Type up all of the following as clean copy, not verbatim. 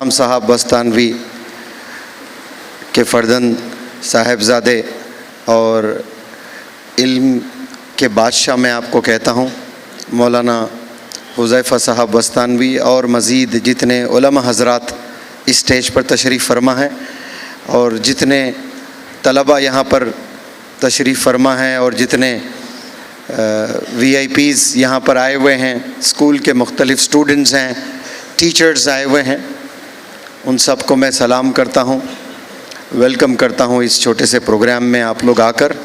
साहब बस्तानवी के फ़र्जंद साहिबजादे और इल्म के बादशाह मैं आपको कहता हूँ, मौलाना हुज़ैफ़ा साहब बस्तानवी और मज़ीद जितने उलमा हज़रात इस स्टेज पर तशरीफ़ फरमा हैं और जितने तलबा यहाँ पर तशरीफ़ फरमा हैं और जितने VIPs यहाँ पर आए हुए हैं, स्कूल के मुख्तलिफ़ स्टूडेंट्स हैं, टीचर्स आए हुए हैं, उन सब को मैं सलाम करता हूँ, वेलकम करता हूँ इस छोटे से प्रोग्राम में। आप लोग आकर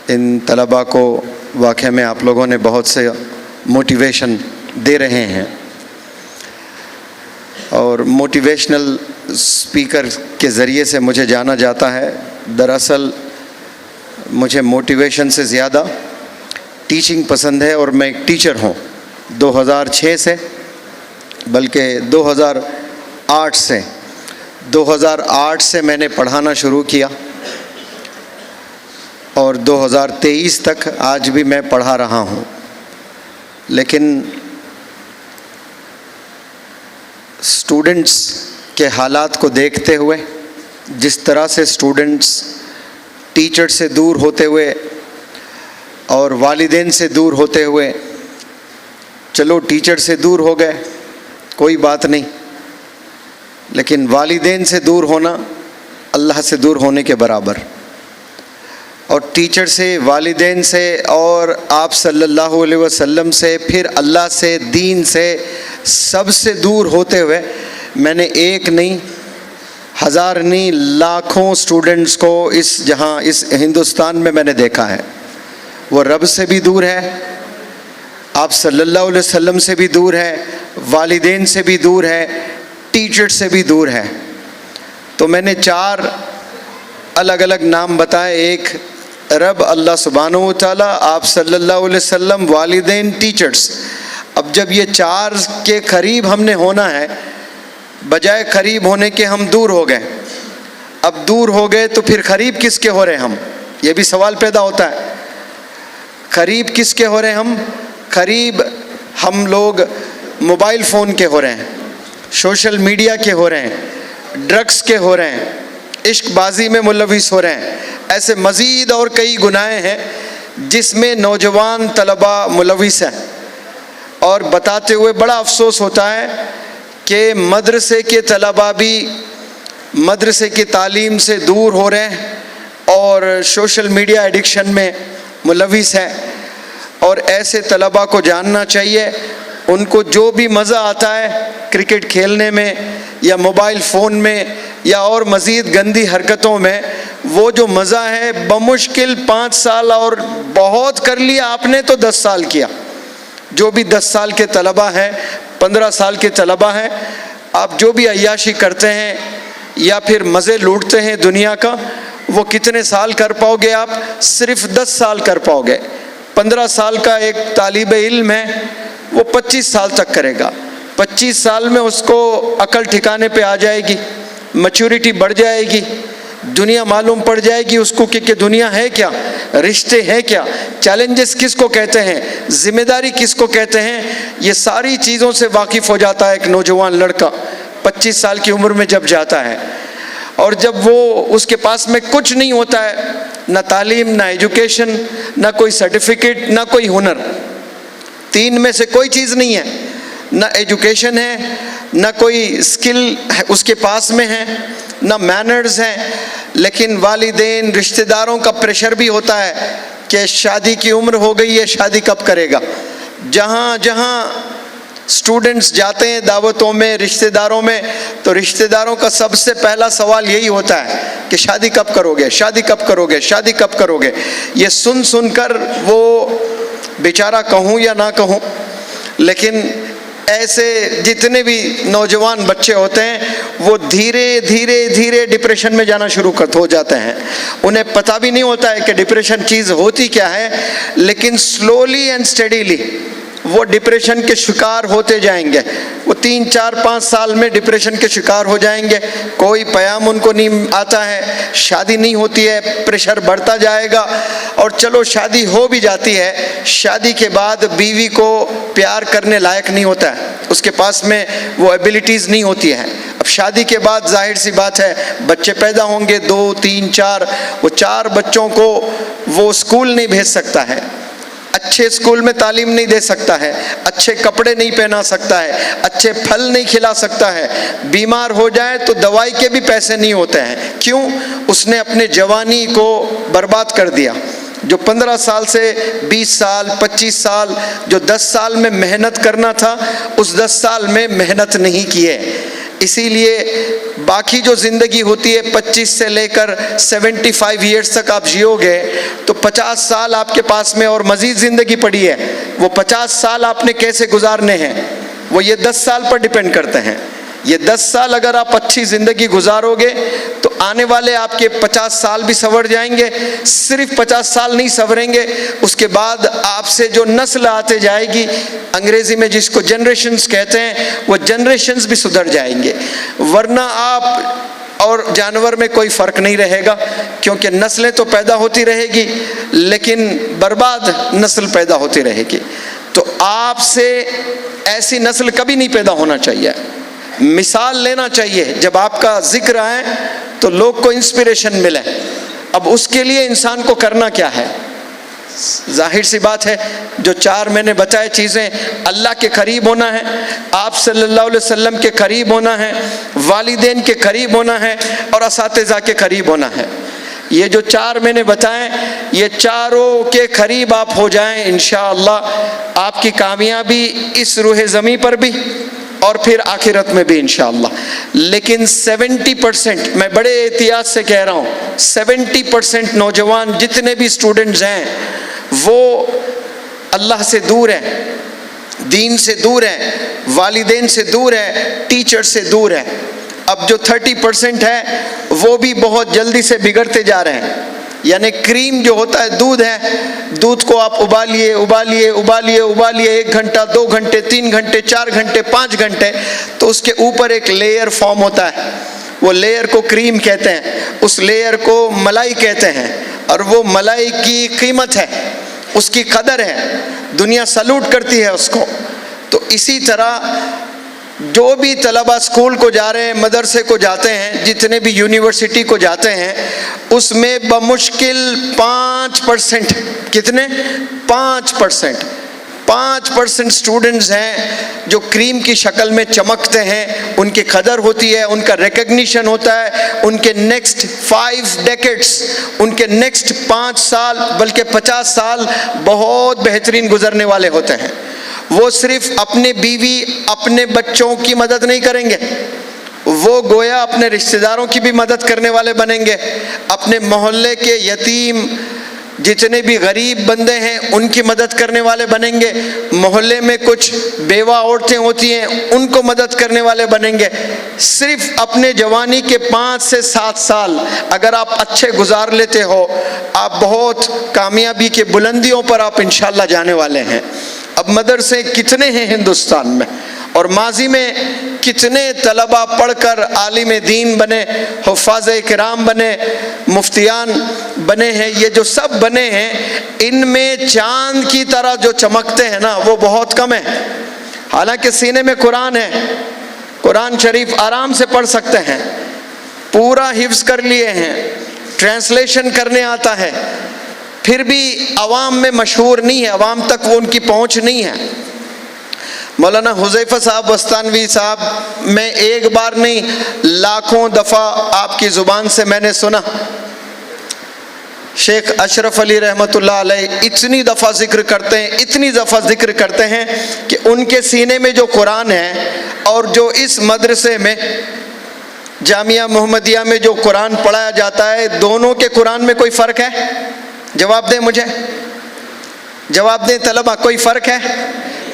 इन तलबा को वाक़ई में आप लोगों ने बहुत से मोटिवेशन दे रहे हैं और मोटिवेशनल स्पीकर के ज़रिए से मुझे जाना जाता है। दरअसल मुझे मोटिवेशन से ज़्यादा टीचिंग पसंद है और मैं एक टीचर हूँ 2006 से, बल्कि 2008 से मैंने पढ़ाना शुरू किया और 2023 तक आज भी मैं पढ़ा रहा हूँ। लेकिन स्टूडेंट्स के हालात को देखते हुए, जिस तरह से स्टूडेंट्स टीचर से दूर होते हुए और वालिदैन से दूर होते हुए, चलो टीचर से दूर हो गए कोई बात नहीं, लेकिन वालिदैन से दूर होना अल्लाह से दूर होने के बराबर। और टीचर से, वालिदैन से और आप सल्लल्लाहु अलैहि वसल्लम से, फिर अल्लाह से, दीन से, सबसे दूर होते हुए मैंने एक नहीं, हज़ार नहीं, लाखों स्टूडेंट्स को इस हिंदुस्तान में मैंने देखा है। वो रब से भी दूर है, आप सल्लल्लाहु अलैहि वसल्लम से भी दूर है, वालिदैन से भी दूर है, टीचर से भी दूर है। तो मैंने 4 अलग अलग नाम बताए, एक रब अल्लाह सुब्हानहू व तआला, आप सल्लल्लाहु अलैहि वसल्लम, वालिदैन, टीचर्स। अब जब ये 4 के करीब हमने होना है, बजाय करीब होने के हम दूर हो गए। अब दूर हो गए तो फिर करीब किसके हो रहे हम, ये भी सवाल पैदा होता है। करीब किसके हो रहे हम? करीब हम लोग मोबाइल फ़ोन के हो रहे हैं, सोशल मीडिया के हो रहे हैं, ड्रग्स के हो रहे हैं, इश्कबाजी में मुलविस हो रहे हैं। ऐसे मज़ीद और कई गुनाहें हैं जिसमें नौजवान तलबा मुलविस हैं। और बताते हुए बड़ा अफसोस होता है कि मदरसे के तलबा भी मदरसे की तालीम से दूर हो रहे हैं और सोशल मीडिया एडिक्शन में मुलविस है। और ऐसे तलबा को जानना चाहिए, उनको जो भी मज़ा आता है क्रिकेट खेलने में या मोबाइल फ़ोन में या और मज़ीद गंदी हरकतों में, वो जो मज़ा है बमुश्किल 5 साल और बहुत कर लिया आपने तो 10 साल किया। जो भी 10 साल के तलबा हैं, 15 साल के तलबा हैं, आप जो भी अय्याशी करते हैं या फिर मज़े लूटते हैं दुनिया का, वो कितने साल कर पाओगे आप? सिर्फ 10 साल कर पाओगे। 15 साल का एक तालिब इल्म है, वो 25 साल तक करेगा। 25 साल में उसको अकल ठिकाने पे आ जाएगी, मैच्योरिटी बढ़ जाएगी, दुनिया मालूम पड़ जाएगी उसको कि दुनिया है क्या, रिश्ते हैं क्या, चैलेंजेस किसको कहते हैं, जिम्मेदारी किसको कहते हैं। ये सारी चीज़ों से वाकिफ़ हो जाता है एक नौजवान लड़का 25 साल की उम्र में जब जाता है। और जब वो उसके पास में कुछ नहीं होता है, ना तालीम, ना एजुकेशन, ना कोई सर्टिफिकेट, ना कोई हुनर, 3 में से कोई चीज़ नहीं है। ना एजुकेशन है, ना कोई स्किल उसके पास में है, ना मैनर्स हैं, लेकिन वालिदैन, रिश्तेदारों का प्रेशर भी होता है कि शादी की उम्र हो गई है, शादी कब करेगा। जहाँ जहाँ स्टूडेंट्स जाते हैं दावतों में, रिश्तेदारों में, तो रिश्तेदारों का सबसे पहला सवाल यही होता है कि शादी कब करोगे, शादी कब करोगे, शादी कब करोगे। ये सुन सुनकर वो बेचारा कहूँ या ना कहूँ, लेकिन ऐसे जितने भी नौजवान बच्चे होते हैं वो धीरे धीरे धीरे डिप्रेशन में जाना शुरू हो जाते हैं। उन्हें पता भी नहीं होता है कि डिप्रेशन चीज़ होती क्या है, लेकिन स्लोली एंड स्टेडीली वो डिप्रेशन के शिकार होते जाएंगे। वो 3, 4, 5 साल में डिप्रेशन के शिकार हो जाएंगे। कोई पयाम उनको नहीं आता है, शादी नहीं होती है, प्रेशर बढ़ता जाएगा। और चलो शादी हो भी जाती है, शादी के बाद बीवी को प्यार करने लायक नहीं होता है। उसके पास में वो एबिलिटीज़ नहीं होती हैं। अब शादी के बाद जाहिर सी बात है बच्चे पैदा होंगे, 2, 3, 4, वो 4 बच्चों को वो स्कूल नहीं भेज सकता है, अच्छे स्कूल में तालीम नहीं दे सकता है, अच्छे कपड़े नहीं पहना सकता है, अच्छे फल नहीं खिला सकता है, बीमार हो जाए तो दवाई के भी पैसे नहीं होते हैं। क्यों? उसने अपने जवानी को बर्बाद कर दिया। जो 15 साल से 20 साल 25 साल जो 10 साल में मेहनत करना था, उस 10 साल में मेहनत नहीं किए। इसीलिए बाकी जो ज़िंदगी होती है 25 से लेकर 75 ईयर्स तक आप जियोगे तो 50 साल आपके पास में और मज़ीद ज़िंदगी पड़ी है। वो 50 साल आपने कैसे गुजारने हैं वो ये 10 साल पर डिपेंड करते हैं। ये 10 साल अगर आप अच्छी ज़िंदगी गुजारोगे तो आने वाले आपके 50 साल भी संवर जाएंगे। सिर्फ 50 साल नहीं संवरेंगे, उसके बाद आपसे जो नस्ल आते जाएगी, अंग्रेज़ी में जिसको जनरेशन्स कहते हैं, वो जनरेशन्स भी सुधर जाएंगे। वरना आप और जानवर में कोई फ़र्क नहीं रहेगा, क्योंकि नस्लें तो पैदा होती रहेगी लेकिन बर्बाद नस्ल पैदा होती रहेगी। तो आपसे ऐसी नस्ल कभी नहीं पैदा होना चाहिए। मिसाल लेना चाहिए, जब आपका जिक्र आए तो लोग को इंस्पिरेशन मिले। अब उसके लिए इंसान को करना क्या है? जाहिर सी बात है, जो 4 मैंने बताए चीज़ें, अल्लाह के करीब होना है, आप सल्लल्लाहु अलैहि वसल्लम के करीब होना है, वालिदैन के करीब होना है और असातिज़ा के करीब होना है। ये जो 4 मैंने बताए, ये चारों के करीब आप हो जाएं, इंशाअल्लाह आपकी कामयाबी इस रूह ज़मीं पर भी और फिर आखिरत में भी इंशाअल्लाह। लेकिन 70%, मैं बड़े एहतियात से कह रहा हूँ, 70% नौजवान जितने भी स्टूडेंट्स हैं वो अल्लाह से दूर हैं, दीन से दूर हैं, वालिदैन से दूर हैं, टीचर से दूर हैं। अब जो 30% है वो भी बहुत जल्दी से बिगड़ते जा रहे हैं। यानी क्रीम जो होता है, दूध है, दूध को आप उबालिए 1 घंटा 2 घंटे 3 घंटे 4 घंटे 5 घंटे, तो उसके ऊपर एक लेयर फॉर्म होता है, वो लेयर को क्रीम कहते हैं, उस लेयर को मलाई कहते हैं। और वो मलाई की कीमत है, उसकी कदर है, दुनिया सलूट करती है उसको। तो इसी तरह जो भी तलबा स्कूल को जा रहे हैं, मदरसे को जाते हैं, जितने भी यूनिवर्सिटी को जाते हैं, उसमें बमुश्किल 5%, कितने? 5% स्टूडेंट्स हैं जो क्रीम की शक्ल में चमकते हैं, उनकी कदर होती है, उनका रिकग्निशन होता है, उनके नेक्स्ट 5 डेकेड्स, उनके नेक्स्ट 5 साल बल्कि 50 साल बहुत बेहतरीन गुजरने वाले होते हैं। वो सिर्फ अपने बीवी अपने बच्चों की मदद नहीं करेंगे, वो गोया अपने रिश्तेदारों की भी मदद करने वाले बनेंगे, अपने मोहल्ले के यतीम जितने भी गरीब बंदे हैं उनकी मदद करने वाले बनेंगे, मोहल्ले में कुछ बेवा औरतें होती हैं उनको मदद करने वाले बनेंगे। सिर्फ अपने जवानी के 5 से 7 साल अगर आप अच्छे गुजार लेते हो, आप बहुत कामयाबी के बुलंदियों पर आप इंशाल्लाह जाने वाले हैं। अब मदरसे कितने हैं हिंदुस्तान में, और माजी में कितने तलबा पढ़कर आलिम दीन बने, हुफ़ाज़ किराम बने, मुफ्तियान बने हैं। ये जो सब बने हैं, इनमें चांद की तरह जो चमकते हैं ना, वो बहुत कम है। हालांकि सीने में कुरान है, कुरान शरीफ आराम से पढ़ सकते हैं, पूरा हिफ्ज़ कर लिए हैं, ट्रांसलेशन करने आता है, फिर भी अवाम में मशहूर नहीं है, अवाम तक वो उनकी पहुँच नहीं है। मौलाना हुज़ैफ़ा साहब बस्तानवी साहब, मैं एक बार नहीं लाखों दफ़ा आपकी ज़ुबान से मैंने सुना, शेख अशरफ अली रहमतुल्लाह अलैह इतनी दफ़ा ज़िक्र करते हैं, इतनी दफ़ा ज़िक्र करते हैं कि उनके सीने में जो कुरान है और जो इस मदरसे में जामिया मोहम्मदिया में जो कुरान पढ़ाया जाता है, दोनों के कुरान में कोई फ़र्क है? जवाब दें, मुझे जवाब दें तलबा, कोई फ़र्क है?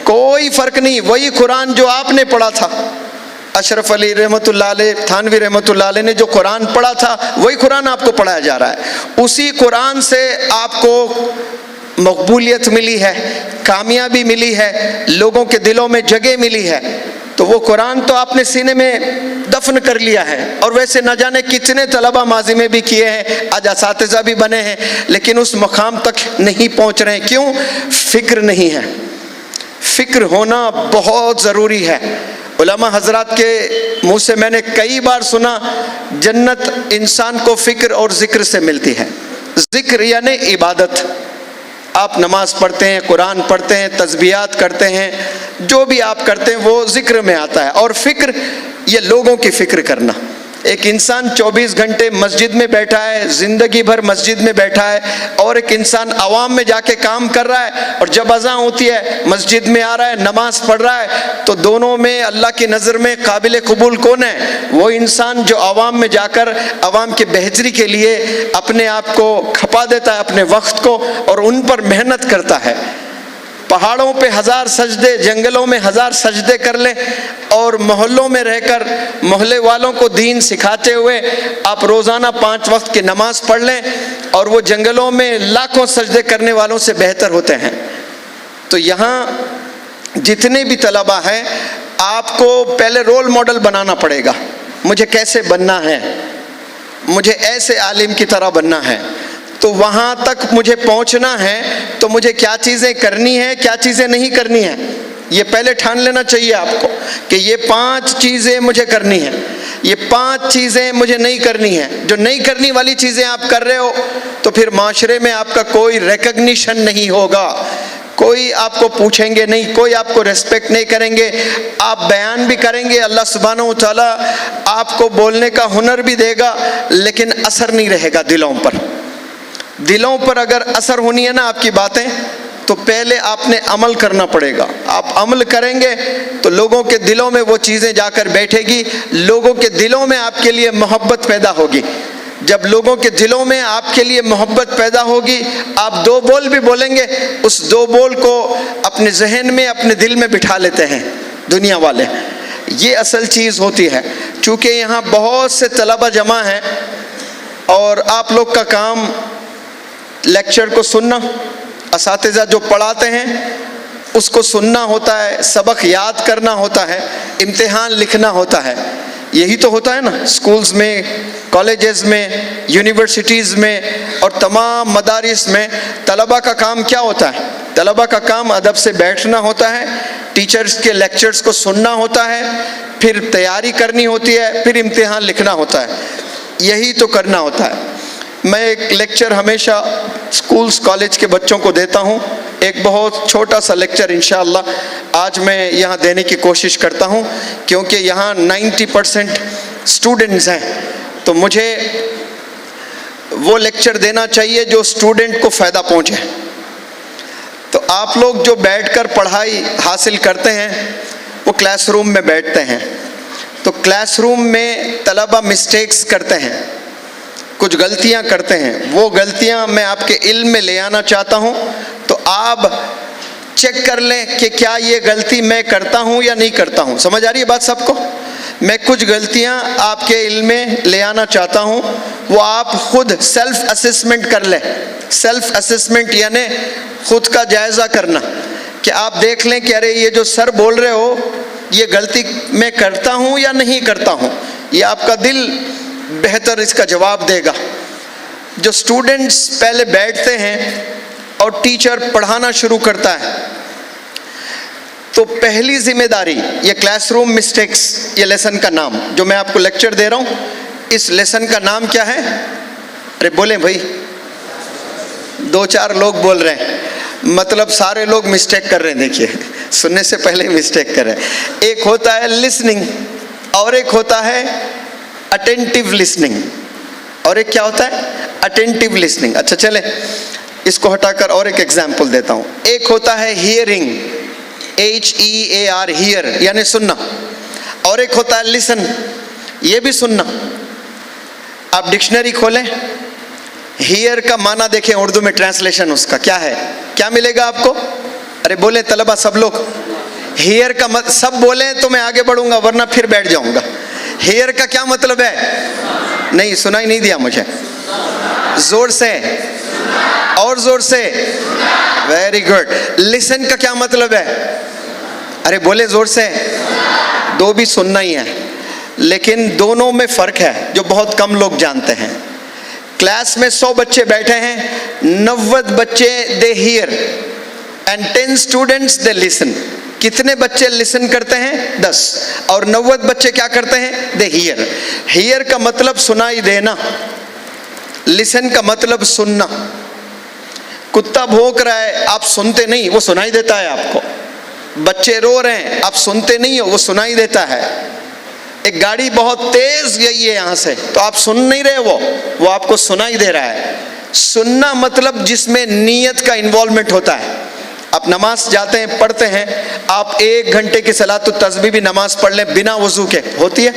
कोई फ़र्क नहीं। वही कुरान जो आपने पढ़ा था, अशरफ अली रहमतुल्लाह अलैह थानवी रहमतुल्लाह अलैह ने जो कुरान पढ़ा था, वही कुरान आपको पढ़ाया जा रहा है। उसी कुरान से आपको मकबूलियत मिली है, कामयाबी मिली है, लोगों के दिलों में जगह मिली है। तो वो कुरान तो आपने सीने में दफन कर लिया है। और वैसे न जाने कितने तलबा माजी में भी किए हैं, आज असातिज़ा भी बने हैं, लेकिन उस मकाम तक नहीं पहुँच रहे हैं। क्यों? फ़िक्र नहीं है। फ़िक्र होना बहुत ज़रूरी है। उलमा हजरात के मुँह से मैंने कई बार सुना, जन्नत इंसान को फ़िक्र और ज़िक्र से मिलती है। ज़िक्र यानी इबादत, आप नमाज पढ़ते हैं, कुरान पढ़ते हैं, तस्बीहात करते हैं, जो भी आप करते हैं वो ज़िक्र में आता है। और फ़िक्र ये लोगों की फ़िक्र करना। एक इंसान 24 घंटे मस्जिद में बैठा है, ज़िंदगी भर मस्जिद में बैठा है, और एक इंसान आवाम में जाके काम कर रहा है, और जब अज़ान होती है मस्जिद में आ रहा है, नमाज पढ़ रहा है, तो दोनों में अल्लाह की नज़र में काबिल कबूल कौन है? वो इंसान जो आवाम में जाकर आवाम के बेहतरी के लिए अपने आप को खपा देता है, अपने वक्त को, और उन पर मेहनत करता है। पहाड़ों पे 1000 सजदे, जंगलों में 1000 सजदे कर ले, और मोहल्लों में रहकर मोहल्ले वालों को दीन सिखाते हुए आप रोज़ाना 5 वक्त की नमाज पढ़ लें, और वो जंगलों में लाखों सजदे करने वालों से बेहतर होते हैं। तो यहाँ जितने भी तलबा हैं, आपको पहले रोल मॉडल बनाना पड़ेगा। मुझे कैसे बनना है, मुझे ऐसे आलिम की तरह बनना है, तो वहाँ तक मुझे पहुँचना है, तो मुझे क्या चीज़ें करनी है, क्या चीज़ें नहीं करनी है, ये पहले ठान लेना चाहिए आपको कि ये 5 चीज़ें मुझे करनी है, ये 5 चीज़ें मुझे नहीं करनी है। जो नहीं करनी वाली चीज़ें आप कर रहे हो, तो फिर माशरे में आपका कोई रिकग्निशन नहीं होगा, कोई आपको पूछेंगे नहीं, कोई आपको रेस्पेक्ट नहीं करेंगे। आप बयान भी करेंगे, अल्लाह सुब्हानहू व तआला आपको बोलने का हुनर भी देगा, लेकिन असर नहीं रहेगा दिलों पर। दिलों पर अगर असर होनी है ना आपकी बातें, तो पहले आपने अमल करना पड़ेगा। आप अमल करेंगे तो लोगों के दिलों में वो चीज़ें जाकर बैठेगी, लोगों के दिलों में आपके लिए मोहब्बत पैदा होगी। जब लोगों के दिलों में आपके लिए मोहब्बत पैदा होगी, आप 2 बोल भी बोलेंगे, उस 2 बोल को अपने जहन में, अपने दिल में बिठा लेते हैं दुनिया वाले। ये असल चीज़ होती है। चूँकि यहाँ बहुत से तलबा जमा हैं, और आप लोग का काम लेक्चर को सुनना, असातिज़ा जो पढ़ाते हैं उसको सुनना होता है, सबक याद करना होता है, इम्तिहान लिखना होता है। यही तो होता है ना स्कूल्स में, कॉलेजेस में, यूनिवर्सिटीज़ में और तमाम मदारिस में। तलबा का काम क्या होता है? तलबा का काम अदब से बैठना होता है, टीचर्स के लेक्चर्स को सुनना होता है, फिर तैयारी करनी होती है, फिर इम्तिहान लिखना होता है। यही तो करना होता है। मैं एक लेक्चर हमेशा स्कूल्स कॉलेज के बच्चों को देता हूँ, एक बहुत छोटा सा लेक्चर इंशाअल्लाह आज मैं यहाँ देने की कोशिश करता हूँ, क्योंकि यहाँ 90% स्टूडेंट्स हैं, तो मुझे वो लेक्चर देना चाहिए जो स्टूडेंट को फ़ायदा पहुँचे। तो आप लोग जो बैठकर पढ़ाई हासिल करते हैं वो क्लासरूम में बैठते हैं, तो क्लासरूम में तलबा मिस्टेक्स करते हैं, कुछ गलतियां करते हैं। वो गलतियां मैं आपके इल्म में ले आना चाहता हूं, तो आप चेक कर लें कि क्या ये गलती मैं करता हूं या नहीं करता हूं। समझ आ रही है बात सबको? मैं कुछ गलतियां आपके इल्म में ले आना चाहता हूं, वो आप खुद सेल्फ असेसमेंट कर लें। सेल्फ असेसमेंट यानी खुद का जायज़ा करना, कि आप देख लें कि अरे ये जो सर बोल रहे हो ये गलती मैं करता हूं या नहीं करता हूं। ये आपका दिल बेहतर इसका जवाब देगा। जो स्टूडेंट्स पहले बैठते हैं और टीचर पढ़ाना शुरू करता है, तो पहली जिम्मेदारी, ये क्लासरूम मिस्टेक्स, ये लेसन का नाम जो मैं आपको लेक्चर दे रहा हूँ, इस लेसन का नाम क्या है? अरे बोलें भाई, 2-4 लोग बोल रहे हैं, मतलब सारे लोग मिस्टेक कर रहे हैं। देखिए, सुनने से पहले मिस्टेक कर रहे हैं। एक होता है लिसनिंग, और एक होता है अटेंटिव लिसनिंग, और एक क्या होता है? Attentive listening. अच्छा चले, इसको हटाकर और एक एग्जाम्पल देता हूँ। एक होता है हियरिंग, HEAR, हियर यानी सुनना, और एक होता है लिसन, ये भी सुनना। आप डिक्शनरी खोलें, हियर का माना देखें उर्दू में, ट्रांसलेशन उसका क्या है? क्या मिलेगा आपको? अरे बोले तलबा सब लोग, हियर का सब बोले तो मैं आगे बढ़ूंगा, वरना फिर बैठ जाऊंगा। हियर का क्या मतलब है? नहीं, सुनाई नहीं दिया मुझे। जोर से, और जोर से, वेरी गुड। लिसन का क्या मतलब है? अरे बोले जोर से। 2 भी सुनना ही है, लेकिन दोनों में फ़र्क है जो बहुत कम लोग जानते हैं। क्लास में 100 बच्चे बैठे हैं, 90 बच्चे they hear and 10 students they listen. कितने बच्चे लिसन करते हैं? 10। और 90 बच्चे क्या करते हैं? They hear. हियर का मतलब सुनाई देना, लिसन का मतलब सुनना। कुत्ता भौंक रहा है, आप सुनते नहीं, वो सुनाई देता है आपको। बच्चे रो रहे हैं, आप सुनते नहीं हो, वो सुनाई देता है। एक गाड़ी बहुत तेज गई है यहां से, तो आप सुन नहीं रहे, वो आपको सुनाई दे रहा है। सुनना मतलब जिसमें नीयत का इन्वॉल्वमेंट होता है। आप नमाज जाते हैं, पढ़ते हैं, आप 1 घंटे की सलात तस्बीह भी नमाज पढ़ लें बिना वजू के, होती है?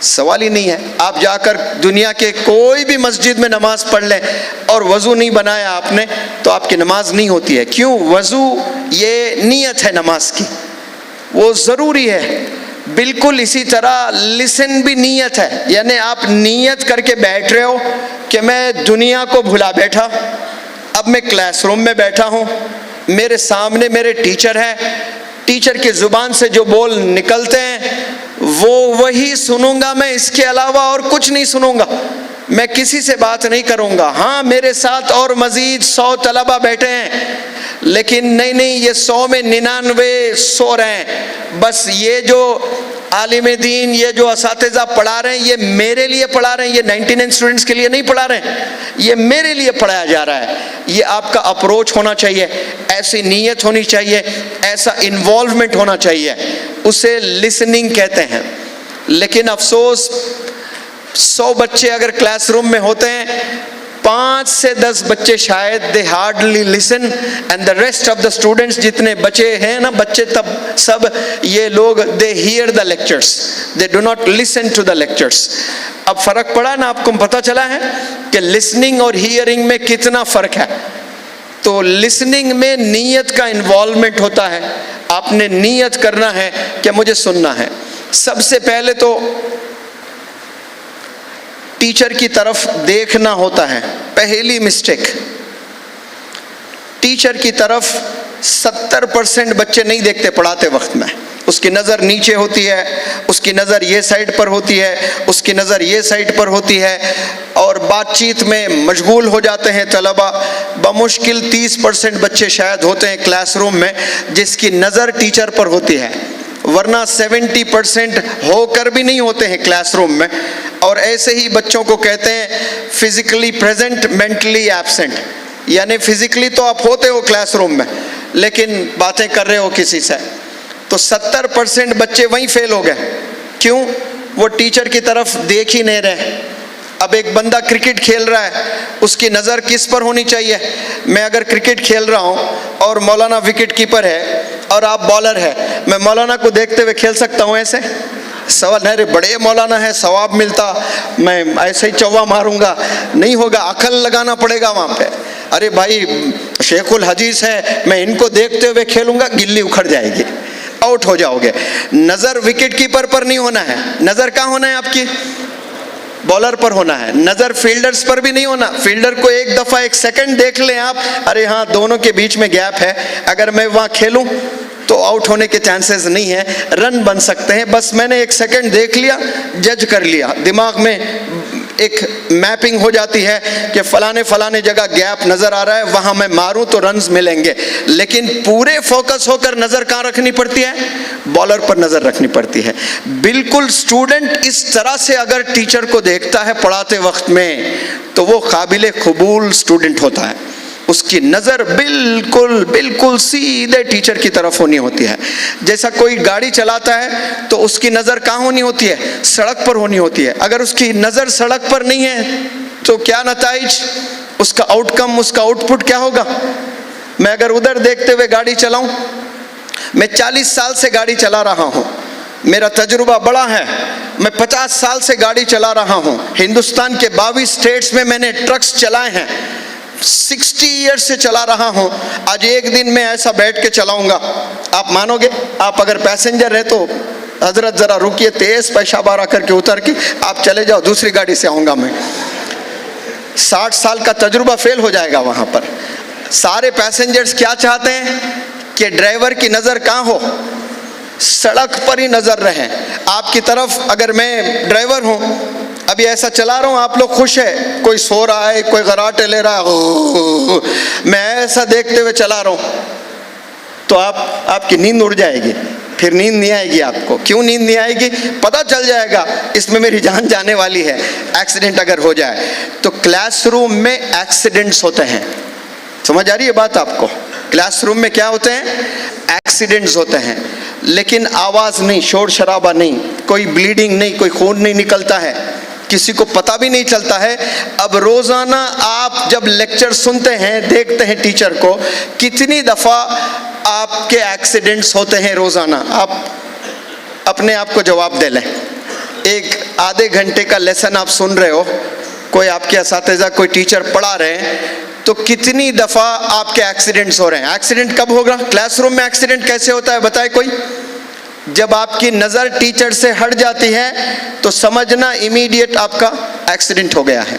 सवाल ही नहीं है। आप जाकर दुनिया के कोई भी मस्जिद में नमाज पढ़ लें और वजू नहीं बनाया आपने, तो आपकी नमाज नहीं होती है। क्यों? वजू ये नीयत है नमाज की, वो ज़रूरी है। बिल्कुल इसी तरह लिसन भी नीयत है। यानी आप नीयत करके बैठ रहे हो कि मैं दुनिया को भुला बैठा, अब मैं क्लासरूम में बैठा हूँ, मेरे सामने मेरे टीचर है, टीचर की ज़ुबान से जो बोल निकलते हैं वो वही सुनूंगा मैं, इसके अलावा और कुछ नहीं सुनूंगा, मैं किसी से बात नहीं करूंगा। हाँ, मेरे साथ और मजीद 100 तलबा बैठे हैं, लेकिन नहीं, ये 100 में 99 सो रहे हैं। बस ये जो आलिम दीन, ये जो असातिज़ा पढ़ा रहे हैं, ये मेरे लिए पढ़ा रहे हैं, ये 99 स्टूडेंट्स के लिए नहीं पढ़ा रहे हैं, ये मेरे लिए पढ़ाया जा रहा है। ये आपका अप्रोच होना चाहिए, ऐसी नीयत होनी चाहिए, ऐसा इन्वॉल्वमेंट होना चाहिए, उसे लिसनिंग कहते हैं। लेकिन अफसोस 100 बच्चे अगर क्लासरूम में होते हैं, 5 से 10 बच्चे शायद they hardly listen, and the rest of the students जितने बचे हैं ना, बच्चे तब सब ये लोग they hear the lectures, they do not listen to the lectures. अब फर्क पड़ा ना, आपको पता चला है कि लिसनिंग और हियरिंग में कितना फर्क है। तो लिसनिंग में नीयत का इन्वॉल्वमेंट होता है, आपने नीयत करना है कि मुझे सुनना है। सबसे पहले तो टीचर की तरफ देखना होता है, पहली मिस्टेक। टीचर की तरफ 70% बच्चे नहीं देखते पढ़ाते वक्त में, उसकी नज़र नीचे होती है, उसकी नज़र ये साइड पर होती है, उसकी नज़र ये साइड पर होती है, और बातचीत में मशगूल हो जाते हैं तलबा। बमुश्किल 30% बच्चे शायद होते हैं क्लासरूम में जिसकी नज़र टीचर पर होती है, वरना 70% होकर भी नहीं होते हैं क्लासरूम में। और ऐसे ही बच्चों को कहते हैं फिजिकली प्रेजेंट मेंटली एब्सेंट, यानी फिजिकली तो आप होते हो क्लासरूम में लेकिन बातें कर रहे हो किसी से। तो 70% बच्चे वहीं फेल हो गए। क्यों? वो टीचर की तरफ देख ही नहीं रहे। अब एक बंदा क्रिकेट खेल रहा है, उसकी नज़र किस पर होनी चाहिए? मैं अगर क्रिकेट खेल रहा हूँ और मौलाना विकेट कीपर है और आप बॉलर है, मैं मौलाना को देखते हुए खेल सकता हूँ ऐसे? सवाल नहीं, अरे बड़े मौलाना है, सवाब मिलता, मैं ऐसे ही चौवा मारूंगा, नहीं होगा, अकल लगाना पड़ेगा वहाँ पे। अरे भाई शेखुल हदीस है, मैं इनको देखते हुए खेलूंगा, गिल्ली उखड़ जाएगी, आउट हो जाओगे। नज़र विकेट कीपर पर नहीं होना है, नज़र कहाँ होना है आपकी? बॉलर पर होना है। नज़र फील्डर्स पर भी नहीं होना। फील्डर को एक दफ़ा 1 सेकंड देख लें आप, अरे हाँ दोनों के बीच में गैप है, अगर मैं वहाँ खेलूँ तो आउट होने के चांसेस नहीं है, रन बन सकते हैं। बस मैंने 1 सेकंड देख लिया, जज कर लिया, दिमाग में एक मैपिंग हो जाती है कि फलाने जगह गैप नज़र आ रहा है, वहाँ मैं मारूं तो रन्स मिलेंगे। लेकिन पूरे फोकस होकर नज़र कहाँ रखनी पड़ती है? बॉलर पर नज़र रखनी पड़ती है। बिल्कुल स्टूडेंट इस तरह से अगर टीचर को देखता है पढ़ाते वक्त में, तो वो काबिल कबूल स्टूडेंट होता है। उसकी नज़र बिल्कुल सीधे टीचर की तरफ होनी होती है। जैसा कोई गाड़ी चलाता है तो उसकी नज़र कहाँ होनी होती है? सड़क पर होनी होती है। अगर उसकी नज़र सड़क पर नहीं है तो क्या नताइज, उसका आउटकम, उसका आउटपुट क्या होगा? मैं अगर उधर देखते हुए गाड़ी चलाऊं, मैं 40 साल से गाड़ी चला रहा हूं, मेरा तजुर्बा बड़ा है, मैं 50 साल से गाड़ी चला रहा हूं, हिंदुस्तान के 22 स्टेट्स में मैंने ट्रक्स चलाए हैं, 60 ईयर्स से चला रहा हूं। आज एक दिन मैं ऐसा बैठ के चलाऊंगा, आप मानोगे? आप अगर पैसेंजर है तो हजरत जरा रुकिए, तेज पेशाब आ करके उतर के आप चले जाओ, दूसरी गाड़ी से आऊंगा मैं। 60 साल का तजुर्बा फेल हो जाएगा वहां पर। सारे पैसेंजर्स क्या चाहते हैं कि ड्राइवर की नज़र कहाँ हो? सड़क पर ही नज़र रहे आपकी तरफ। अगर मैं ड्राइवर हूँ, अभी ऐसा चला रहा हूँ, आप लोग खुश है, कोई सो रहा है, कोई गराटे ले रहा है, मैं ऐसा देखते हुए चला रहा हूँ, तो आपकी नींद उड़ जाएगी, फिर नींद नहीं आएगी आपको। क्यों नींद नहीं आएगी? पता चल जाएगा इसमें मेरी जान जाने वाली है, एक्सीडेंट अगर हो जाए। तो क्लासरूम में एक्सीडेंट्स होते हैं, समझ आ रही है बात आपको? क्लासरूम में क्या होते हैं? एक्सीडेंट्स होते हैं, लेकिन आवाज़ नहीं, शोर शराबा नहीं, कोई ब्लीडिंग नहीं, कोई खून नहीं निकलता है, किसी को पता भी नहीं चलता है। अब रोज़ाना आप जब लेक्चर सुनते हैं, देखते हैं टीचर को, कितनी दफ़ा आपके एक्सीडेंट्स होते हैं रोज़ाना? आप अपने आप को जवाब दे लें। एक आधे घंटे का लेसन आप सुन रहे हो, कोई आपके असातिज़ा, कोई टीचर पढ़ा रहे हैं, तो कितनी दफ़ा आपके एक्सीडेंट्स हो रहे हैं? एक्सीडेंट कब होगा? क्लासरूम में एक्सीडेंट कैसे होता है बताए कोई? जब आपकी नज़र टीचर से हट जाती है तो समझना इमीडिएट आपका एक्सीडेंट हो गया है।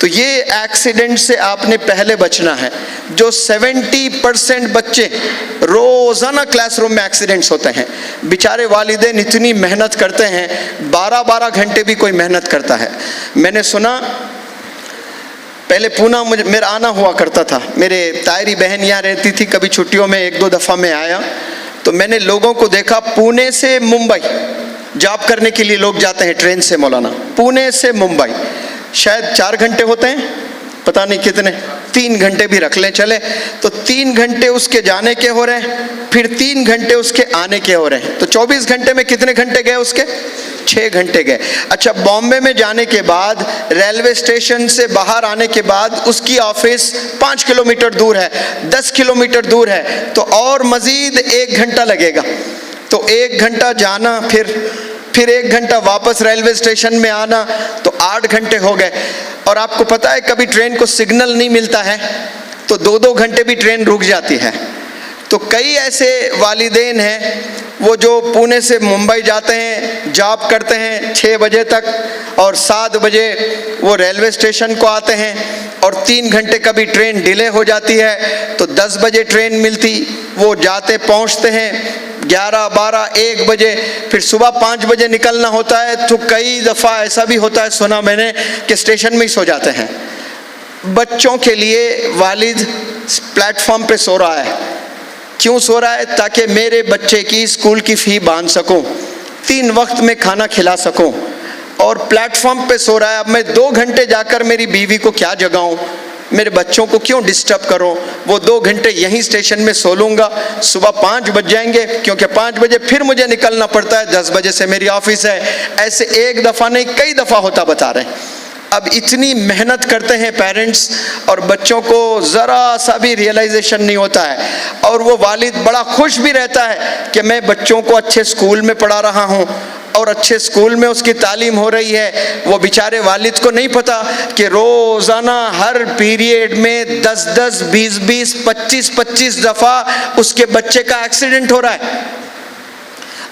तो ये एक्सीडेंट से आपने पहले बचना है। जो 70% बच्चे रोज़ाना क्लासरूम में एक्सीडेंट्स होते हैं, बेचारे वालिदैन इतनी मेहनत करते हैं, 12-12 घंटे भी कोई मेहनत करता है। मैंने सुना पहले पूना मेरा आना हुआ करता था, मेरे तायरी बहन यहाँ रहती थी, कभी छुट्टियों में 1-2 दफ़ा मैं आया तो मैंने लोगों को देखा, पुणे से मुंबई जॉब करने के लिए लोग जाते हैं ट्रेन से मौलाना, पुणे से मुंबई शायद 4 घंटे होते हैं, पता नहीं कितने, 3 घंटे भी रख लें चले, तो 3 घंटे उसके जाने के हो रहे हैं, फिर 3 घंटे उसके आने के हो रहे हैं, तो 24 घंटे में कितने घंटे गए उसके? 6 घंटे गए। अच्छा, बॉम्बे में जाने के बाद, रेलवे स्टेशन से बाहर आने के बाद उसकी ऑफिस 5 किलोमीटर दूर है, 10 किलोमीटर दूर है, तो और मज़ीद 1 घंटा लगेगा। तो 1 घंटा जाना, फिर 1 घंटा वापस रेलवे स्टेशन में आना, तो 8 घंटे हो गए। और आपको पता है कभी ट्रेन को सिग्नल नहीं मिलता है तो 2-2 घंटे भी ट्रेन रुक जाती है। तो कई ऐसे वालिदैन हैं वो जो पुणे से मुंबई जाते हैं, जॉब करते हैं 6 बजे तक, और 7 बजे वो रेलवे स्टेशन को आते हैं, और 3 घंटे कभी ट्रेन डिले हो जाती है तो 10 बजे ट्रेन मिलती, वो जाते पहुंचते हैं 11, 12, 1 बजे, फिर सुबह 5 बजे निकलना होता है। तो कई दफ़ा ऐसा भी होता है, सुना मैंने, कि स्टेशन में ही सो जाते हैं। बच्चों के लिए वालिद प्लेटफॉर्म पे सो रहा है, क्यों सो रहा है? ताकि मेरे बच्चे की स्कूल की फ़ी बांध सकूं, 3 वक्त में खाना खिला सकूं, और प्लेटफॉर्म पे सो रहा है। अब मैं 2 घंटे जाकर मेरी बीवी को क्या जगाऊं, मेरे बच्चों को क्यों डिस्टर्ब करूं? वो 2 घंटे यहीं स्टेशन में सो लूँगा, सुबह 5 बज जाएंगे, क्योंकि 5 बजे फिर मुझे निकलना पड़ता है, 10 बजे से मेरी ऑफिस है। ऐसे एक दफ़ा नहीं, कई दफ़ा होता बता रहे हैं। अब इतनी मेहनत करते हैं पेरेंट्स, और बच्चों को ज़रा सा भी रियलाइजेशन नहीं होता है, और वो वालिद बड़ा खुश भी रहता है कि मैं बच्चों को अच्छे स्कूल में पढ़ा रहा हूँ और अच्छे स्कूल में उसकी तालीम हो रही है। वो बेचारे वालिद को नहीं पता कि रोज़ाना हर पीरियड में 10-10, 20-20, 25-25 दफ़ा उसके बच्चे का एक्सीडेंट हो रहा है,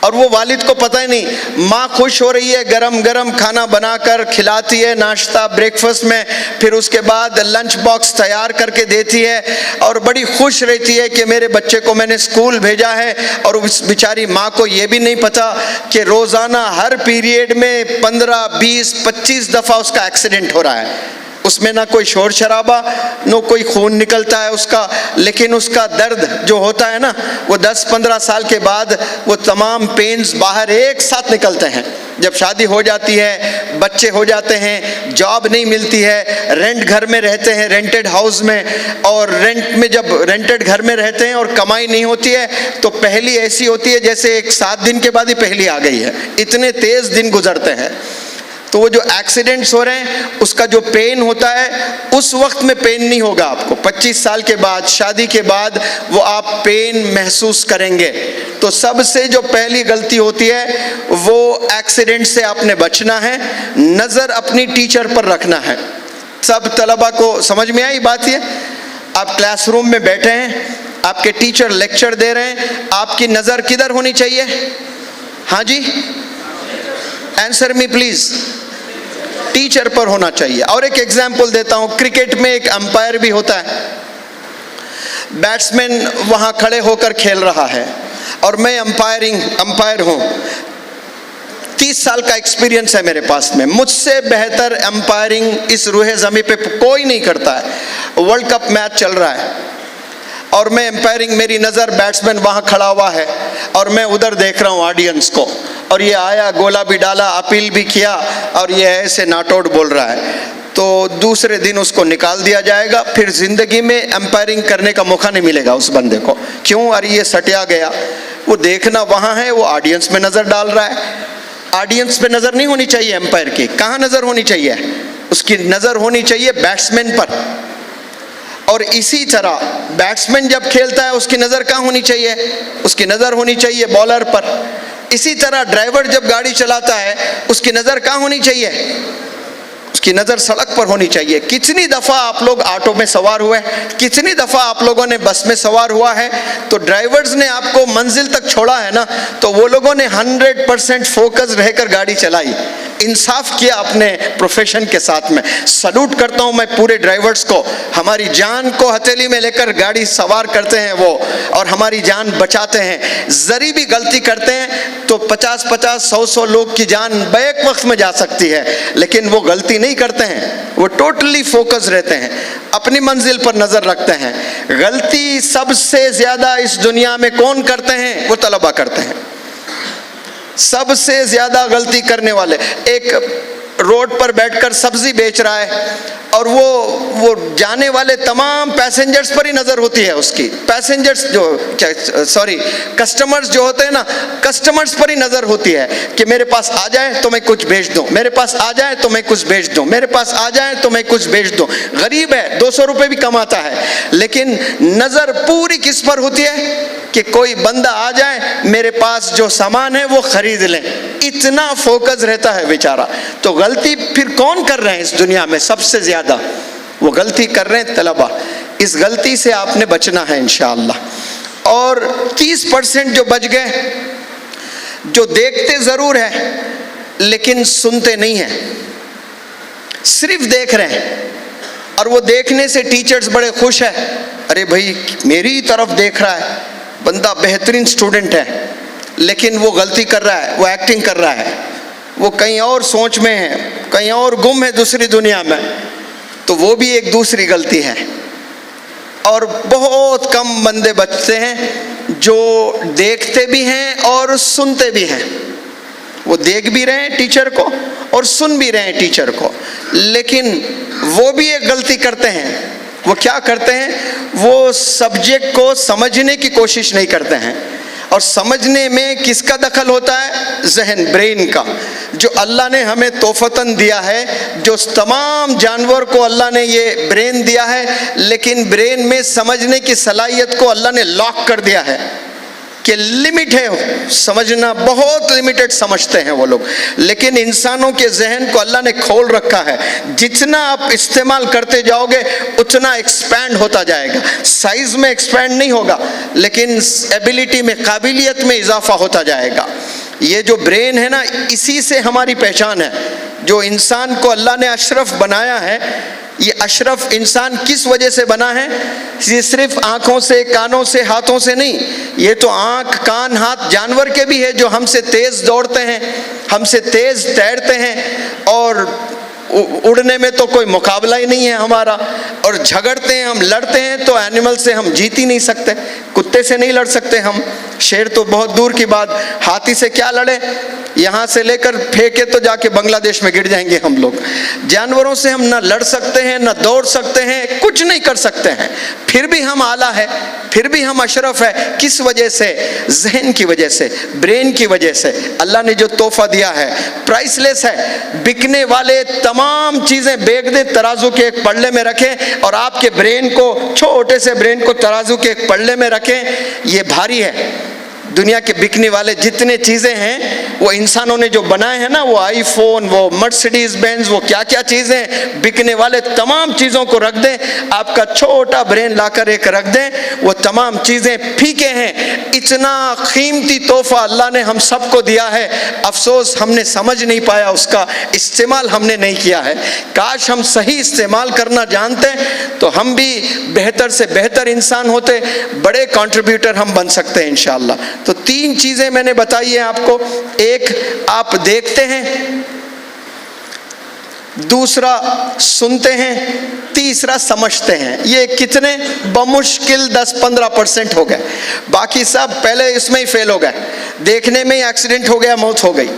और वो वालिद को पता ही नहीं। माँ खुश हो रही है, गरम गरम खाना बनाकर खिलाती है, नाश्ता ब्रेकफास्ट में, फिर उसके बाद लंच बॉक्स तैयार करके देती है, और बड़ी खुश रहती है कि मेरे बच्चे को मैंने स्कूल भेजा है। और उस बेचारी माँ को ये भी नहीं पता कि रोज़ाना हर पीरियड में 15, 20, 25 दफ़ा उसका एक्सीडेंट हो रहा है। उसमें ना कोई शोर शराबा, न कोई खून निकलता है उसका, लेकिन उसका दर्द जो होता है ना, वो 10-15 साल के बाद वो तमाम पेन्स बाहर एक साथ निकलते हैं। जब शादी हो जाती है, बच्चे हो जाते हैं, जॉब नहीं मिलती है, रेंट घर में रहते हैं, रेंटेड हाउस में, और रेंट में जब रेंटेड घर में रहते हैं और कमाई नहीं होती है, तो पहली ऐसी होती है जैसे एक 7 दिन के बाद ही पहली आ गई है, इतने तेज़ दिन गुजरते हैं। तो वो जो एक्सीडेंट्स हो रहे हैं, उसका जो पेन होता है, उस वक्त में पेन नहीं होगा आपको। 25 साल के बाद, शादी के बाद, वो आप पेन महसूस करेंगे। तो सबसे जो पहली गलती होती है, वो एक्सीडेंट से आपने बचना है, नज़र अपनी टीचर पर रखना है। सब तलबा को समझ में आई बात ये? आप क्लासरूम में बैठे हैं, आपके टीचर लेक्चर दे रहे हैं, आपकी नज़र किधर होनी चाहिए? हाँ जी, आंसर मी प्लीज़। टीचर पर होना चाहिए। और एक एग्जाम्पल देता हूँ, क्रिकेट में एक अंपायर भी होता है, बैट्समैन वहाँ खड़े होकर खेल रहा है, और मैं अंपायर हूँ। 30 साल का एक्सपीरियंस है मेरे पास में, मुझसे बेहतर अंपायरिंग इस रूहे ज़मीं पे कोई नहीं करता है। वर्ल्ड कप मैच चल रहा है, और मैं एम्पायरिंग, मेरी नज़र बैट्समैन वहाँ खड़ा हुआ है और मैं उधर देख रहा हूँ ऑडियंस को, और ये आया, गोला भी डाला, अपील भी किया, और ये ऐसे नॉट आउट बोल रहा है, तो दूसरे दिन उसको निकाल दिया जाएगा। फिर ज़िंदगी में एम्पायरिंग करने का मौका नहीं मिलेगा उस बंदे को। क्यों? अरे ये सटिया गया। वो देखना वहाँ है, वो ऑडियंस में नज़र डाल रहा है। ऑडियंस पे नज़र नहीं होनी चाहिए एम्पायर की। कहाँ नज़र होनी चाहिए? उसकी नज़र होनी चाहिए बैट्समैन पर। और इसी तरह बैट्समैन जब खेलता है उसकी नज़र कहाँ होनी चाहिए? उसकी नज़र होनी चाहिए बॉलर पर। इसी तरह ड्राइवर जब गाड़ी चलाता है उसकी नज़र कहाँ होनी चाहिए? उसकी नज़र सड़क पर होनी चाहिए। कितनी दफ़ा आप लोग ऑटो में सवार हुए, कितनी दफ़ा आप लोगों ने बस में सवार हुआ है, तो ड्राइवर्स ने आपको मंजिल तक छोड़ा है ना, तो वो लोगों ने 100% फोकस रहकर गाड़ी चलाई, इंसाफ किया अपने प्रोफेशन के साथ में। सल्यूट करता हूँ मैं पूरे ड्राइवर्स को। हमारी जान को हथेली में लेकर गाड़ी सवार करते हैं वो, और हमारी जान बचाते हैं। जरी भी गलती करते हैं तो 50-50, 100-100 लोग की जान बैक वक्त में जा सकती है, लेकिन वो गलती नहीं करते हैं। वो टोटली फोकस रहते हैं, अपनी मंजिल पर नज़र रखते हैं। गलती सबसे ज़्यादा इस दुनिया में कौन करते हैं? वो तलबा करते हैं। सबसे ज्यादा गलती करने वाले, एक रोड पर बैठकर सब्जी बेच रहा है और वो जाने वाले तमाम पैसेंजर्स पर ही नजर होती है उसकी। पैसेंजर्स कस्टमर्स जो होते हैं ना, कस्टमर्स पर ही नजर होती है कि मेरे पास आ जाए तो मैं कुछ बेच दूं, मेरे पास आ जाए तो मैं कुछ बेच दूं, मेरे पास आ जाए तो मैं कुछ बेच दूं। गरीब है, 200 रुपए भी कमाता है, लेकिन नजर पूरी किस पर होती है कि कोई बंदा आ जाए, मेरे पास जो सामान है वो खरीद लें। इतना फोकस रहता है बेचारा। तो गलती फिर कौन कर रहे हैं इस दुनिया में? सबसे ज्यादा वो गलती कर रहे हैं तलबा। इस गलती से आपने बचना है इंशाअल्लाह। और 30% जो बच गए, जो देखते जरूर है लेकिन सुनते नहीं है, सिर्फ देख रहे हैं, और वो देखने से टीचर्स बड़े खुश है, अरे भाई मेरी तरफ देख रहा है, बंदा बेहतरीन स्टूडेंट है, लेकिन वो गलती कर रहा है, वो एक्टिंग कर रहा है, वो कहीं और सोच में है, कहीं और गुम है दूसरी दुनिया में, तो वो भी एक दूसरी गलती है। और बहुत कम बंदे बचते हैं जो देखते भी हैं और सुनते भी हैं। वो देख भी रहे हैं टीचर को और सुन भी रहे हैं टीचर को, लेकिन वो भी एक गलती करते हैं। वो क्या करते हैं? वो सब्जेक्ट को समझने की कोशिश नहीं करते हैं। और समझने में किसका दखल होता है? जहन, ब्रेन का, जो अल्लाह ने हमें तोहफतन दिया है। जो तमाम जानवर को अल्लाह ने ये ब्रेन दिया है, लेकिन ब्रेन में समझने की सलाहियत को अल्लाह ने लॉक कर दिया है कि लिमिट है समझना, बहुत लिमिटेड समझते हैं वो लोग। लेकिन इंसानों के जहन को अल्लाह ने खोल रखा है। जितना आप इस्तेमाल करते जाओगे उतना एक्सपैंड होता जाएगा। साइज में एक्सपैंड नहीं होगा, लेकिन एबिलिटी में, काबिलियत में इजाफा होता जाएगा। ये जो ब्रेन है ना, इसी से हमारी पहचान है। जो इंसान को अल्लाह ने अशरफ बनाया है, ये अशरफ इंसान किस वजह से बना है? ये सिर्फ आँखों से, कानों से, हाथों से नहीं। ये तो आँख, कान, हाथ जानवर के भी है, जो हमसे तेज़ दौड़ते हैं, हमसे तेज़ तैरते हैं, और उड़ने में तो कोई मुकाबला ही नहीं है हमारा। और झगड़ते हैं हम, लड़ते हैं तो एनिमल से हम जीत ही नहीं सकते। कुत्ते से नहीं लड़ सकते हम, शेर तो बहुत दूर की बात, हाथी से क्या लड़े? यहाँ से लेकर फेंके तो जाके बांग्लादेश में गिर जाएंगे हम लोग। जानवरों से हम ना लड़ सकते हैं, ना दौड़ सकते हैं, कुछ नहीं कर सकते हैं, फिर भी हम आला है, फिर भी हम अशरफ है। किस वजह से? जहन की वजह से, ब्रेन की वजह से। अल्लाह ने जो तोहफा दिया है प्राइसलेस है। बिकने वाले तमाम चीज़ें बेच दें, तराजू के एक पल्ले में रखें, और आपके ब्रेन को, छोटे से ब्रेन को तराजू के एक पल्ले में रखें, ये भारी है। दुनिया के बिकने वाले जितने चीज़ें हैं वो इंसानों ने जो बनाए हैं ना, वो आईफोन, वो मर्सिडीज बेंज, वो क्या क्या चीज़ें, बिकने वाले तमाम चीज़ों को रख दें, आपका छोटा ब्रेन लाकर एक रख दें, वो तमाम चीज़ें फीके हैं। इतना कीमती तोहफा अल्लाह ने हम सबको दिया है, अफसोस हमने समझ नहीं पाया, उसका इस्तेमाल हमने नहीं किया है। काश हम सही इस्तेमाल करना जानते तो हम भी बेहतर से बेहतर इंसान होते, बड़े कंट्रीब्यूटर हम बन सकते हैं इंशाअल्लाह। तो 3 चीजें मैंने बताई हैं आपको। एक, आप देखते हैं, दूसरा सुनते हैं, तीसरा समझते हैं। ये कितने बमुश्किल 10-15% हो गए, बाकी सब पहले इसमें ही फेल हो गए। देखने में ही एक्सीडेंट हो गया, मौत हो गई।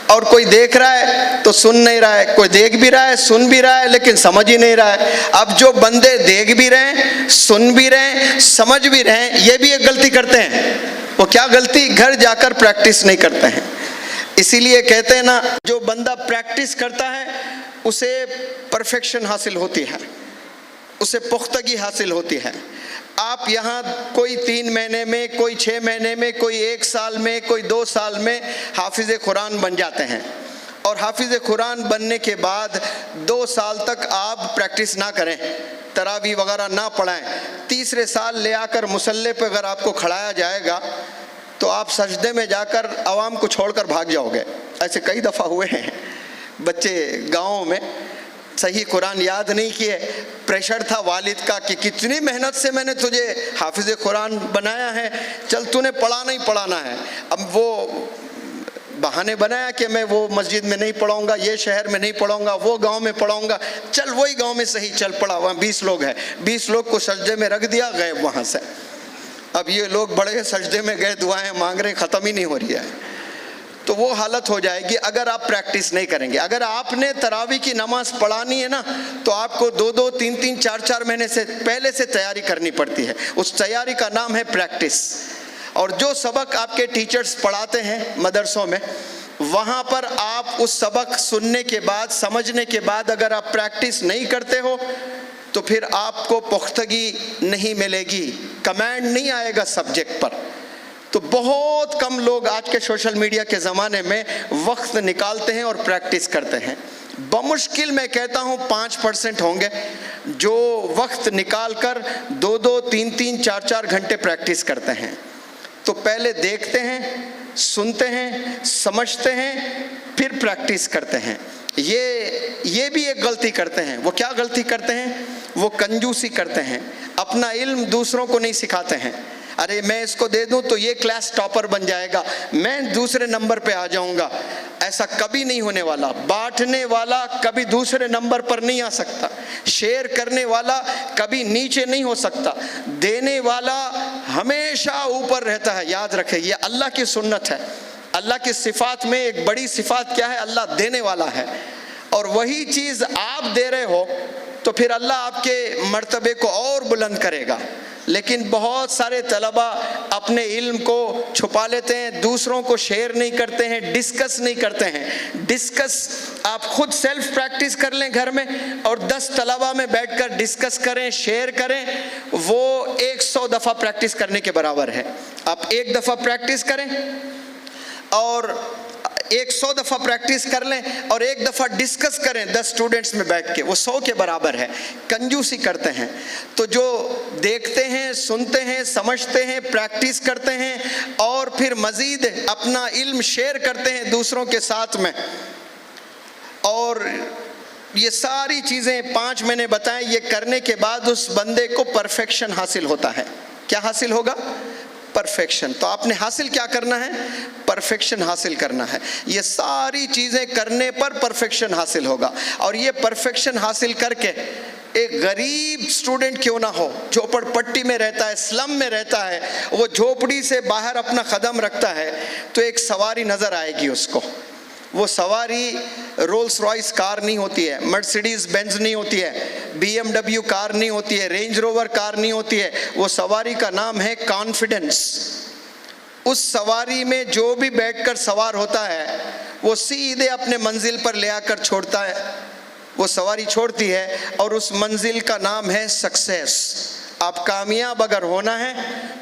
और कोई देख रहा है तो सुन नहीं रहा है, कोई देख भी रहा है सुन भी रहा है लेकिन समझ ही नहीं रहा है। अब जो बंदे देख भी रहे हैं, सुन भी रहे हैं, समझ भी रहे हैं, ये भी एक गलती करते हैं। वो क्या गलती? घर जाकर प्रैक्टिस नहीं करते हैं। इसीलिए कहते हैं ना, जो बंदा प्रैक्टिस करता है उसे परफेक्शन हासिल होती है, उसे पुख्तगी हासिल होती है। आप यहाँ कोई 3 महीने में, कोई 6 महीने में, कोई 1 साल में, कोई 2 साल में हाफिज़ कुरान बन जाते हैं। और हाफिज़ कुरान बनने के बाद 2 साल तक आप प्रैक्टिस ना करें, तरावी वगैरह ना पढ़ाएं, तीसरे साल ले आकर मुसल्ले पे अगर आपको खड़ाया जाएगा तो आप सजदे में जाकर आवाम को छोड़कर भाग जाओगे। ऐसे कई दफ़ा हुए हैं। बच्चे गाँव में सही कुरान याद नहीं किए, प्रेशर था वालिद का कि कितनी मेहनत से मैंने तुझे हाफिज़ कुरान बनाया है, चल तूने पढ़ाना ही पढ़ाना है। अब वो बहाने बनाया कि मैं वो मस्जिद में नहीं पढ़ाऊंगा, ये शहर में नहीं पढ़ाऊंगा, वो गांव में पढ़ाऊंगा। चल वही गांव में सही, चल पढ़ा। वहाँ 20 लोग हैं, 20 लोग को सजदे में रख दिया, गए वहाँ से। अब ये लोग बड़े सजदे में गए, दुआएं मांग रहे, ख़त्म ही नहीं हो रही है। तो वो हालत हो जाएगी अगर आप प्रैक्टिस नहीं करेंगे। अगर आपने तरावी की नमाज पढ़ानी है ना, तो आपको 2-2, 3-3, 4-4 महीने से पहले से तैयारी करनी पड़ती है। उस तैयारी का नाम है प्रैक्टिस। और जो सबक आपके टीचर्स पढ़ाते हैं मदरसों में, वहाँ पर आप उस सबक सुनने के बाद, समझने के बाद अगर आप प्रैक्टिस नहीं करते हो तो फिर आपको पुख्तगी नहीं मिलेगी, कमांड नहीं आएगा सब्जेक्ट पर। तो बहुत कम लोग आज के सोशल मीडिया के ज़माने में वक्त निकालते हैं और प्रैक्टिस करते हैं। बमुश्किल मैं कहता हूँ 5% होंगे जो वक्त निकाल कर 2-2, 3-3, 4-4 घंटे प्रैक्टिस करते हैं। तो पहले देखते हैं, सुनते हैं, समझते हैं, फिर प्रैक्टिस करते हैं। ये भी एक गलती करते हैं। वो क्या गलती करते हैं? वो कंजूसी करते हैं, अपना इल्म दूसरों को नहीं सिखाते हैं। अरे मैं इसको दे दूं तो ये क्लास टॉपर बन जाएगा, मैं दूसरे नंबर पे आ जाऊंगा। ऐसा कभी नहीं होने वाला। बांटने वाला कभी दूसरे नंबर पर नहीं आ सकता, शेयर करने वाला कभी नीचे नहीं हो सकता, देने वाला हमेशा ऊपर रहता है। याद रखें, ये अल्लाह की सुन्नत है। अल्लाह की सिफात में एक बड़ी सिफात क्या है? अल्लाह देने वाला है। और वही चीज़ आप दे रहे हो तो फिर अल्लाह आपके मर्तबे को और बुलंद करेगा। लेकिन बहुत सारे तलबा अपने इल्म को छुपा लेते हैं, दूसरों को शेयर नहीं करते हैं, डिस्कस नहीं करते हैं। डिस्कस आप खुद सेल्फ प्रैक्टिस कर लें घर में और 10 तलबा में बैठकर डिस्कस करें, शेयर करें, वो 100 दफ़ा प्रैक्टिस करने के बराबर है। आप 1 दफ़ा प्रैक्टिस करें और 100 दफ़ा प्रैक्टिस कर लें और 1 दफ़ा डिस्कस करें 10 स्टूडेंट्स में बैठ के, वो 100 के बराबर है। कंजूसी करते हैं। तो जो देखते हैं, सुनते हैं, समझते हैं, प्रैक्टिस करते हैं और फिर मज़ीद अपना इल्म शेयर करते हैं दूसरों के साथ में, और ये सारी चीज़ें 5 महीने बताएं, ये करने के बाद उस बंदे को परफेक्शन हासिल होता है। क्या हासिल होगा? परफेक्शन। तो आपने हासिल क्या करना है? परफेक्शन हासिल करना है। ये सारी चीज़ें करने पर परफेक्शन हासिल होगा। और ये परफेक्शन हासिल करके एक गरीब स्टूडेंट क्यों ना हो, झोपड़पट्टी में रहता है, स्लम में रहता है, वो झोपड़ी से बाहर अपना कदम रखता है तो एक सवारी नज़र आएगी उसको। वो सवारी रोल्स रॉयस कार नहीं होती है, मर्सिडीज़ बेंज नहीं होती है, BMW कार नहीं होती है, रेंज रोवर कार नहीं होती है। वो सवारी का नाम है कॉन्फिडेंस। उस सवारी में जो भी बैठकर सवार होता है वो सीधे अपने मंजिल पर ले आकर छोड़ता है। वो सवारी छोड़ती है और उस मंजिल का नाम है सक्सेस। आप कामयाब अगर होना है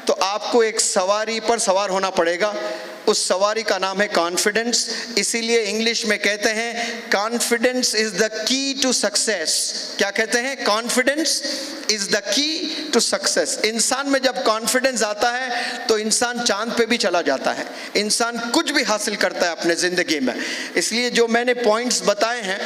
तो आपको एक सवारी पर सवार होना पड़ेगा। उस सवारी का नाम है कॉन्फिडेंस। इसीलिए इंग्लिश में कहते हैं confidence is the key to success. क्या कहते हैं? Confidence is the key to success. इंसान में जब कॉन्फिडेंस आता है तो इंसान चांद पे भी चला जाता है, इंसान कुछ भी हासिल करता है अपने ज़िंदगी में। इसलिए जो मैंने पॉइंट्स बताए हैं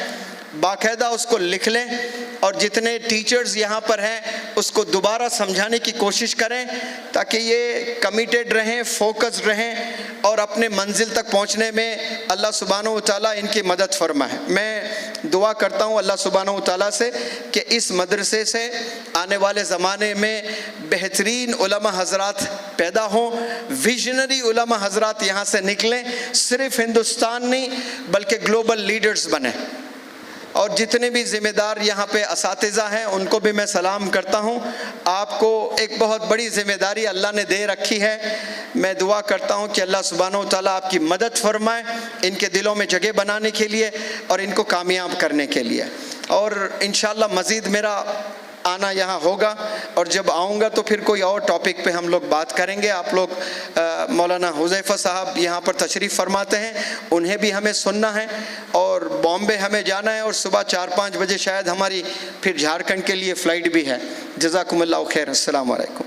बाकायदा उसको लिख लें और जितने टीचर्स यहाँ पर हैं उसको दोबारा समझाने की कोशिश करें ताकि ये कमिटेड रहें, फोकस्ड रहें और अपने मंजिल तक पहुंचने में अल्लाह सुब्हानहू व तआला इनकी मदद फरमाए। मैं दुआ करता हूं अल्लाह सुब्हानहू व तआला से कि इस मदरसे से आने वाले ज़माने में बेहतरीन उलमा हज़रात पैदा हों, विजनरी उलमा हज़रात यहाँ से निकलें, सिर्फ़ हिंदुस्तान नहीं बल्कि ग्लोबल लीडर्स बने। और जितने भी ज़िम्मेदार यहाँ पे असातिज़ा हैं उनको भी मैं सलाम करता हूँ। आपको एक बहुत बड़ी ज़िम्मेदारी अल्लाह ने दे रखी है। मैं दुआ करता हूँ कि अल्लाह सुब्हानहू व तआला आपकी मदद फरमाए इनके दिलों में जगह बनाने के लिए और इनको कामयाब करने के लिए। और इंशाअल्लाह मज़ीद मेरा आना यहाँ होगा और जब आऊँगा तो फिर कोई और टॉपिक पे हम लोग बात करेंगे। आप लोग मौलाना हुज़ैफ़ा साहब यहाँ पर तशरीफ़ फरमाते हैं, उन्हें भी हमें सुनना है और बॉम्बे हमें जाना है और सुबह 4-5 बजे शायद हमारी फिर झारखंड के लिए फ़्लाइट भी है। जज़ाकुमुल्लाह खैर। अस्सलामु अलैकुम।